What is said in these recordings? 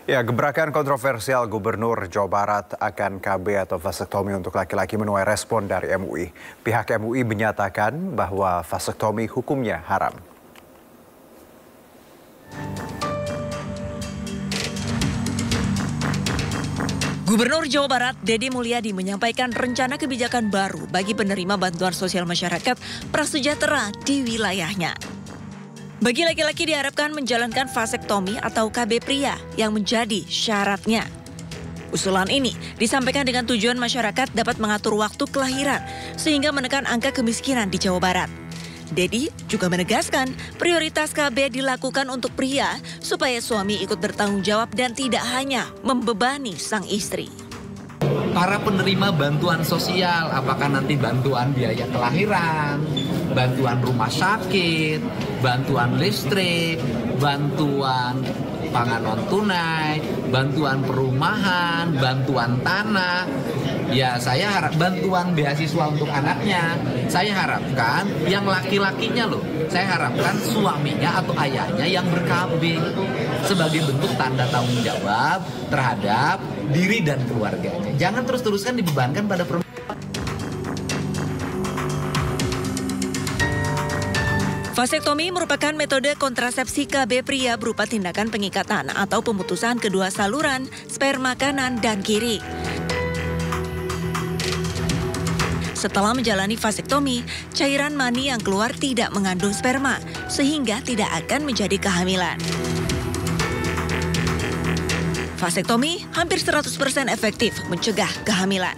Ya, gebrakan kontroversial Gubernur Jawa Barat akan KB atau vasektomi untuk laki-laki menuai respon dari MUI. Pihak MUI menyatakan bahwa vasektomi hukumnya haram. Gubernur Jawa Barat, Deddy Mulyadi menyampaikan rencana kebijakan baru bagi penerima bantuan sosial masyarakat prasejahtera di wilayahnya. Bagi laki-laki diharapkan menjalankan vasektomi atau KB pria yang menjadi syaratnya. Usulan ini disampaikan dengan tujuan masyarakat dapat mengatur waktu kelahiran sehingga menekan angka kemiskinan di Jawa Barat. Deddy juga menegaskan prioritas KB dilakukan untuk pria supaya suami ikut bertanggung jawab dan tidak hanya membebani sang istri. Para penerima bantuan sosial, apakah nanti bantuan biaya kelahiran, bantuan rumah sakit, bantuan listrik, bantuan pangan non tunai, bantuan perumahan, bantuan tanah. Ya, saya harap bantuan beasiswa untuk anaknya. Saya harapkan yang laki-lakinya loh. Saya harapkan suaminya atau ayahnya yang ber-KB sebagai bentuk tanda tanggung jawab terhadap diri dan keluarganya. Jangan terus-terusan dibebankan pada perempuan. Vasektomi merupakan metode kontrasepsi KB pria berupa tindakan pengikatan atau pemutusan kedua saluran sperma kanan dan kiri. Setelah menjalani vasektomi, cairan mani yang keluar tidak mengandung sperma, sehingga tidak akan menjadi kehamilan. Vasektomi hampir 100% efektif mencegah kehamilan.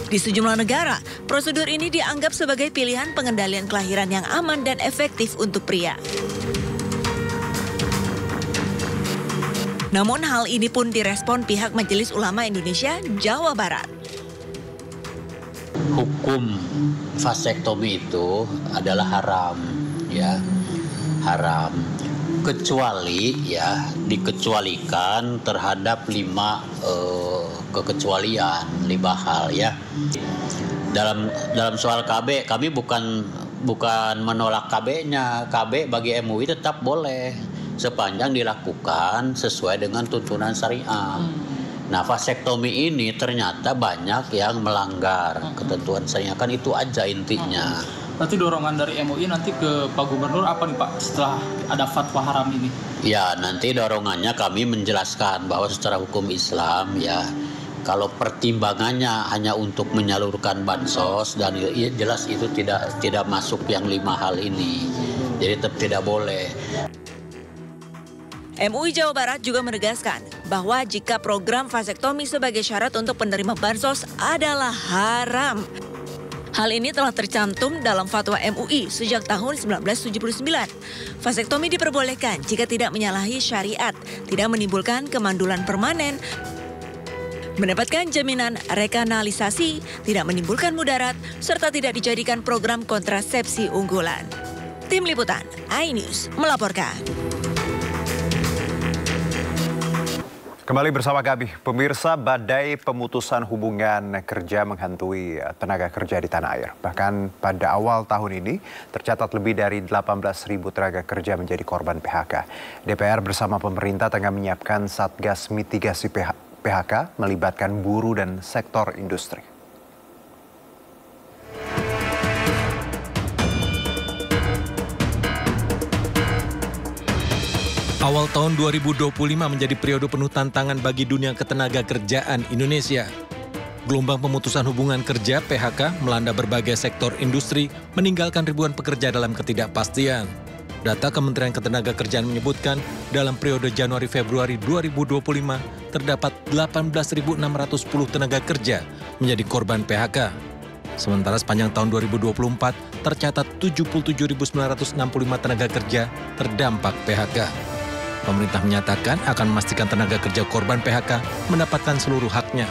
Di sejumlah negara, prosedur ini dianggap sebagai pilihan pengendalian kelahiran yang aman dan efektif untuk pria. Namun hal ini pun direspon pihak Majelis Ulama Indonesia Jawa Barat. Hukum vasektomi itu adalah haram, ya, haram. Kecuali ya dikecualikan terhadap 5 kekecualian, 5 hal ya. Dalam soal KB, kami bukan menolak KB-nya. KB bagi MUI tetap boleh sepanjang dilakukan sesuai dengan tuntunan syariah. Nah, vasektomi ini ternyata banyak yang melanggar ketentuan syariah, kan itu aja intinya. Berarti dorongan dari MUI nanti ke Pak Gubernur apa nih Pak setelah ada fatwa haram ini? Ya, nanti dorongannya kami menjelaskan bahwa secara hukum Islam ya, kalau pertimbangannya hanya untuk menyalurkan bansos dan ya, jelas itu tidak masuk yang 5 hal ini. Jadi tetap tidak boleh. MUI Jawa Barat juga menegaskan bahwa jika program vasektomi sebagai syarat untuk penerima bansos adalah haram. Hal ini telah tercantum dalam fatwa MUI sejak tahun 1979. Vasektomi diperbolehkan jika tidak menyalahi syariat, tidak menimbulkan kemandulan permanen, mendapatkan jaminan rekanalisasi, tidak menimbulkan mudarat, serta tidak dijadikan program kontrasepsi unggulan. Tim Liputan, iNews melaporkan. Kembali bersama kami, pemirsa, badai pemutusan hubungan kerja menghantui tenaga kerja di tanah air. Bahkan pada awal tahun ini tercatat lebih dari 18.000 tenaga kerja menjadi korban PHK. DPR bersama pemerintah tengah menyiapkan Satgas Mitigasi PHK melibatkan buruh dan sektor industri. Awal tahun 2025 menjadi periode penuh tantangan bagi dunia ketenaga kerjaan Indonesia. Gelombang pemutusan hubungan kerja PHK melanda berbagai sektor industri, meninggalkan ribuan pekerja dalam ketidakpastian. Data Kementerian Ketenagakerjaan menyebutkan dalam periode Januari-Februari 2025 terdapat 18.610 tenaga kerja menjadi korban PHK. Sementara sepanjang tahun 2024 tercatat 77.965 tenaga kerja terdampak PHK. Pemerintah menyatakan akan memastikan tenaga kerja korban PHK mendapatkan seluruh haknya.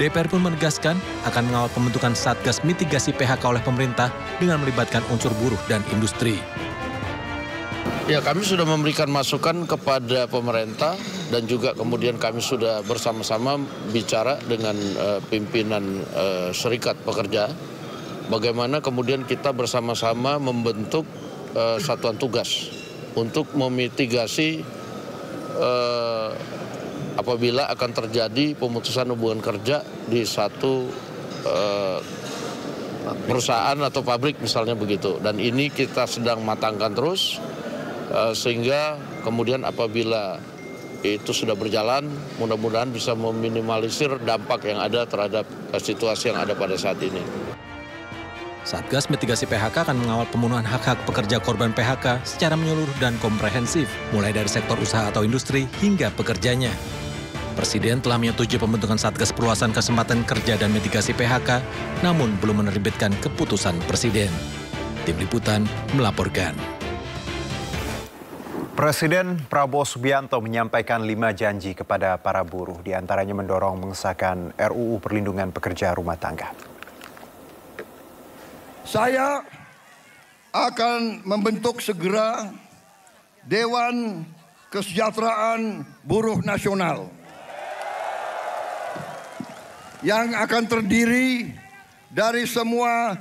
DPR pun menegaskan akan mengawal pembentukan Satgas Mitigasi PHK oleh pemerintah dengan melibatkan unsur buruh dan industri. Ya, kami sudah memberikan masukan kepada pemerintah dan juga kemudian kami sudah bersama-sama bicara dengan pimpinan serikat pekerja. Bagaimana kemudian kita bersama-sama membentuk satuan tugas untuk memitigasi apabila akan terjadi pemutusan hubungan kerja di satu perusahaan atau pabrik misalnya begitu. Dan ini kita sedang matangkan terus sehingga kemudian apabila itu sudah berjalan, mudah-mudahan bisa meminimalisir dampak yang ada terhadap situasi yang ada pada saat ini. Satgas Mitigasi PHK akan mengawal pemenuhan hak-hak pekerja korban PHK secara menyeluruh dan komprehensif, mulai dari sektor usaha atau industri hingga pekerjanya. Presiden telah menyetujui pembentukan Satgas Perluasan Kesempatan Kerja dan Mitigasi PHK, namun belum menerbitkan keputusan Presiden. Tim Liputan melaporkan. Presiden Prabowo Subianto menyampaikan 5 janji kepada para buruh, diantaranya mendorong mengesahkan RUU Perlindungan Pekerja Rumah Tangga. Saya akan membentuk segera Dewan Kesejahteraan Buruh Nasional yang akan terdiri dari semua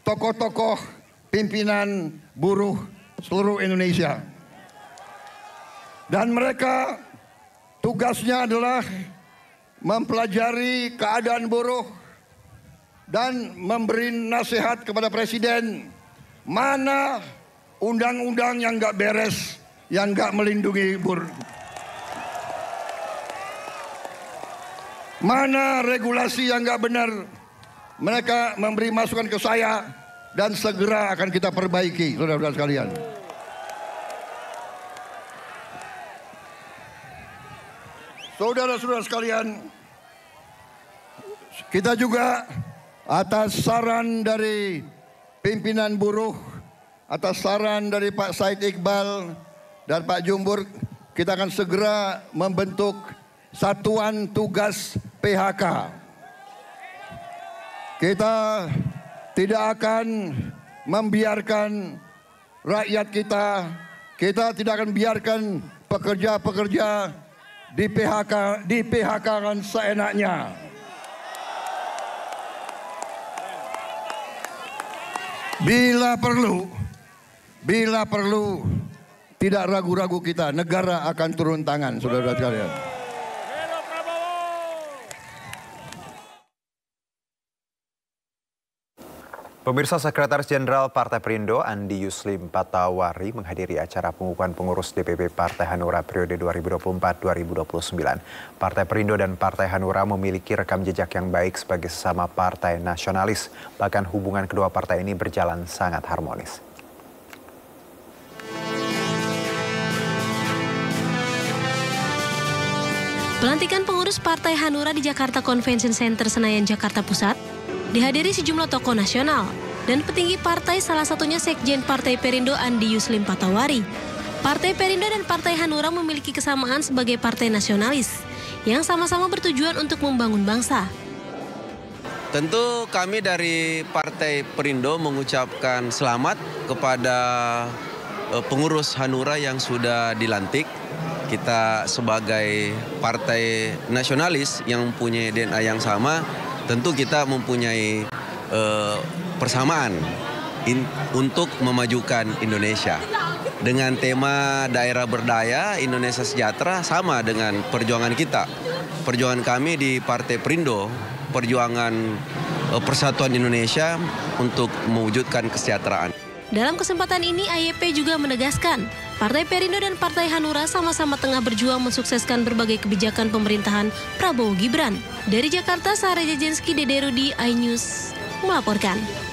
tokoh-tokoh pimpinan buruh seluruh Indonesia. Dan mereka tugasnya adalah mempelajari keadaan buruh dan memberi nasihat kepada Presiden mana undang-undang yang nggak beres, yang nggak melindungi buruh. Mana regulasi yang nggak benar, mereka memberi masukan ke saya dan segera akan kita perbaiki, saudara-saudara sekalian. Saudara-saudara sekalian, kita juga atas saran dari pimpinan buruh, atas saran dari Pak Said Iqbal dan Pak Jumbur, kita akan segera membentuk Satuan Tugas PHK. Kita tidak akan membiarkan rakyat kita tidak akan biarkan pekerja-pekerja di PHK-kan seenaknya. Bila perlu, tidak ragu-ragu kita, negara akan turun tangan, saudara-saudara sekalian. Pemirsa, Sekretaris Jenderal Partai Perindo Andi Yuslim Patawari menghadiri acara pengukuhan pengurus DPP Partai Hanura periode 2024-2029. Partai Perindo dan Partai Hanura memiliki rekam jejak yang baik sebagai sesama partai nasionalis. Bahkan hubungan kedua partai ini berjalan sangat harmonis. Pelantikan pengurus Partai Hanura di Jakarta Convention Center Senayan, Jakarta Pusat dihadiri sejumlah tokoh nasional dan petinggi partai, salah satunya Sekjen Partai Perindo Andi Yuslim Patawari. Partai Perindo dan Partai Hanura memiliki kesamaan sebagai partai nasionalis yang sama-sama bertujuan untuk membangun bangsa. Tentu kami dari Partai Perindo mengucapkan selamat kepada pengurus Hanura yang sudah dilantik. Kita sebagai partai nasionalis yang mempunyai DNA yang sama, tentu kita mempunyai persamaan untuk memajukan Indonesia. Dengan tema daerah berdaya, Indonesia sejahtera sama dengan perjuangan kita. Perjuangan kami di Partai Perindo, perjuangan persatuan Indonesia untuk mewujudkan kesejahteraan. Dalam kesempatan ini, AYP juga menegaskan, Partai Perindo dan Partai Hanura sama-sama tengah berjuang mensukseskan berbagai kebijakan pemerintahan Prabowo Gibran. Dari Jakarta, Sarah Jajenski, Dede Rudi, iNews melaporkan.